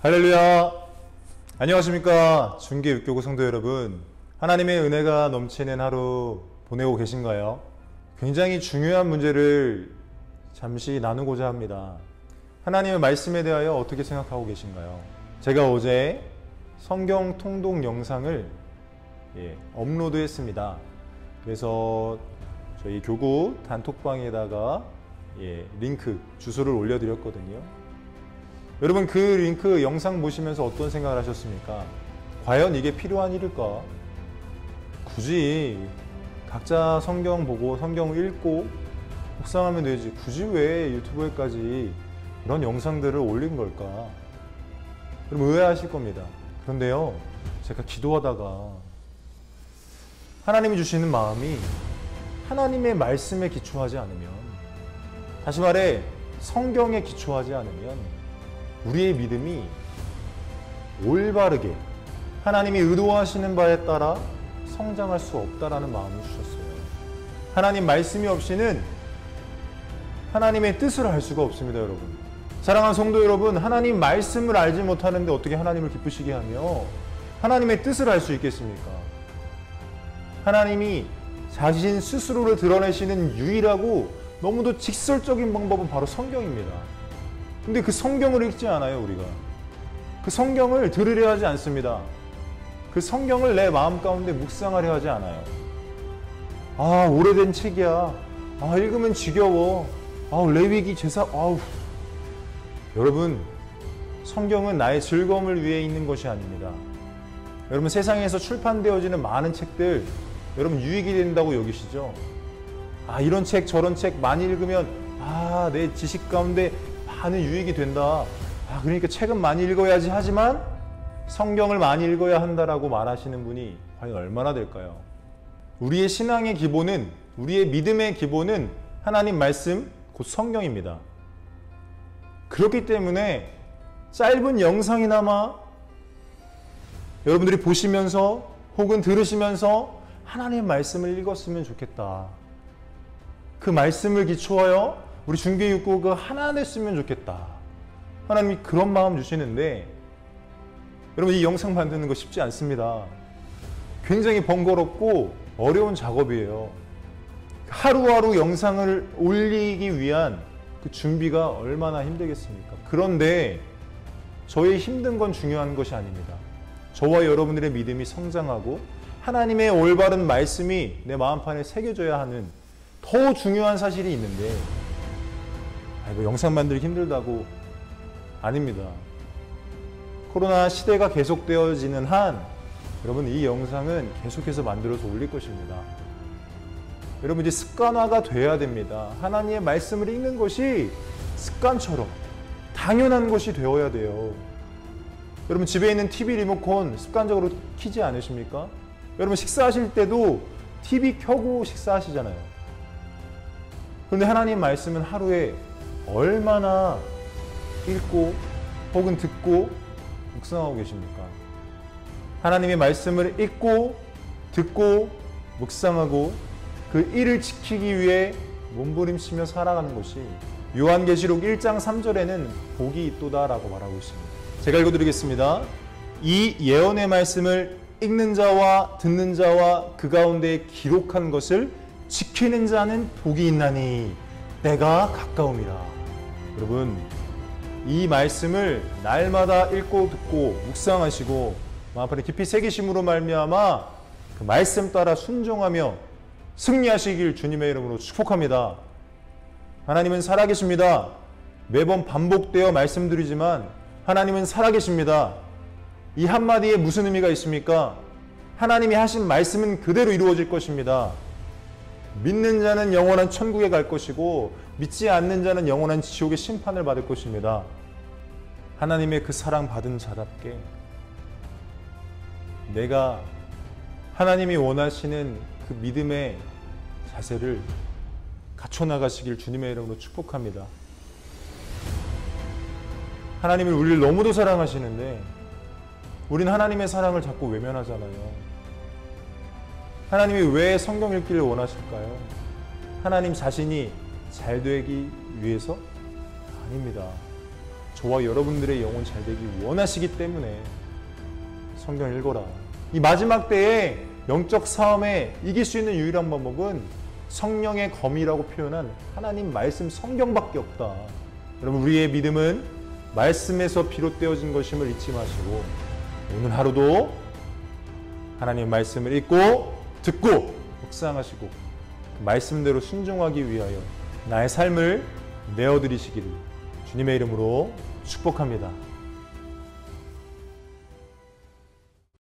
할렐루야! 안녕하십니까 중계육교구 성도 여러분, 하나님의 은혜가 넘치는 하루 보내고 계신가요? 굉장히 중요한 문제를 잠시 나누고자 합니다. 하나님의 말씀에 대하여 어떻게 생각하고 계신가요? 제가 어제 성경 통독 영상을 업로드했습니다. 그래서 저희 교구 단톡방에다가 링크 주소를 올려드렸거든요. 여러분, 그 링크 영상 보시면서 어떤 생각을 하셨습니까? 과연 이게 필요한 일일까? 굳이 각자 성경 보고 성경 읽고 묵상하면 되지, 굳이 왜 유튜브에까지 이런 영상들을 올린 걸까? 여러분, 의아하실 겁니다. 그런데요, 제가 기도하다가 하나님이 주시는 마음이 하나님의 말씀에 기초하지 않으면, 다시 말해 성경에 기초하지 않으면 우리의 믿음이 올바르게 하나님이 의도하시는 바에 따라 성장할 수 없다라는 마음을 주셨어요. 하나님 말씀이 없이는 하나님의 뜻을 알 수가 없습니다, 여러분. 사랑하는 성도 여러분, 하나님 말씀을 알지 못하는데 어떻게 하나님을 기쁘시게 하며 하나님의 뜻을 알 수 있겠습니까? 하나님이 자신 스스로를 드러내시는 유일하고 너무도 직설적인 방법은 바로 성경입니다. 근데 그 성경을 읽지 않아요, 우리가. 그 성경을 들으려 하지 않습니다. 그 성경을 내 마음 가운데 묵상하려 하지 않아요. 아, 오래된 책이야. 아, 읽으면 지겨워. 아, 레위기 제사, 아우. 여러분, 성경은 나의 즐거움을 위해 있는 것이 아닙니다. 여러분, 세상에서 출판되어지는 많은 책들, 여러분 유익이 된다고 여기시죠? 아, 이런 책 저런 책 많이 읽으면 내 지식 가운데 많은 유익이 된다. 그러니까 책은 많이 읽어야지. 하지만 성경을 많이 읽어야 한다라고 말하시는 분이 과연 얼마나 될까요? 우리의 신앙의 기본은, 우리의 믿음의 기본은 하나님 말씀, 곧 성경입니다. 그렇기 때문에 짧은 영상이나마 여러분들이 보시면서 혹은 들으시면서 하나님의 말씀을 읽었으면 좋겠다. 그 말씀을 기초하여 우리 중개육교가 하나 됐으면 좋겠다. 하나님이 그런 마음 주시는데, 여러분, 이 영상 만드는 거 쉽지 않습니다. 굉장히 번거롭고 어려운 작업이에요. 하루하루 영상을 올리기 위한 그 준비가 얼마나 힘들겠습니까? 그런데 저의 힘든 건 중요한 것이 아닙니다. 저와 여러분들의 믿음이 성장하고 하나님의 올바른 말씀이 내 마음판에 새겨져야 하는 더 중요한 사실이 있는데, 영상 만들기 힘들다고. 아닙니다. 코로나 시대가 계속되어지는 한 여러분, 이 영상은 계속해서 만들어서 올릴 것입니다. 여러분, 이제 습관화가 돼야 됩니다. 하나님의 말씀을 읽는 것이 습관처럼 당연한 것이 되어야 돼요. 여러분, 집에 있는 TV 리모컨 습관적으로 켜지 않으십니까? 여러분, 식사하실 때도 TV 켜고 식사하시잖아요. 그런데 하나님 말씀은 하루에 얼마나 읽고 혹은 듣고 묵상하고 계십니까? 하나님의 말씀을 읽고 듣고 묵상하고 그 일을 지키기 위해 몸부림치며 살아가는 것이 요한계시록 1장 3절에는 복이 있도다라고 말하고 있습니다. 제가 읽어드리겠습니다. 이 예언의 말씀을 읽는 자와 듣는 자와 그 가운데 기록한 것을 지키는 자는 복이 있나니 때가 가까움이라. 여러분, 이 말씀을 날마다 읽고 듣고 묵상하시고 마음판에 깊이 새기심으로 말미암아 그 말씀 따라 순종하며 승리하시길 주님의 이름으로 축복합니다. 하나님은 살아계십니다. 매번 반복되어 말씀드리지만 하나님은 살아계십니다. 이 한마디에 무슨 의미가 있습니까? 하나님이 하신 말씀은 그대로 이루어질 것입니다. 믿는 자는 영원한 천국에 갈 것이고 믿지 않는 자는 영원한 지옥의 심판을 받을 것입니다. 하나님의 그 사랑 받은 자답게 내가 하나님이 원하시는 그 믿음의 자세를 갖춰나가시길 주님의 이름으로 축복합니다. 하나님은 우리를 너무도 사랑하시는데 우린 하나님의 사랑을 자꾸 외면하잖아요. 하나님이 왜 성경 읽기를 원하실까요? 하나님 자신이 잘 되기 위해서? 아닙니다. 저와 여러분들의 영혼 잘 되기 원하시기 때문에 성경 읽어라. 이 마지막 때에 영적 싸움에 이길 수 있는 유일한 방법은 성령의 검이라고 표현한 하나님 말씀 성경밖에 없다. 여러분, 우리의 믿음은 말씀에서 비롯되어진 것임을 잊지 마시고 오늘 하루도 하나님 말씀을 읽고 듣고 묵상하시고 그 말씀대로 순종하기 위하여 나의 삶을 내어드리시기를 주님의 이름으로 축복합니다.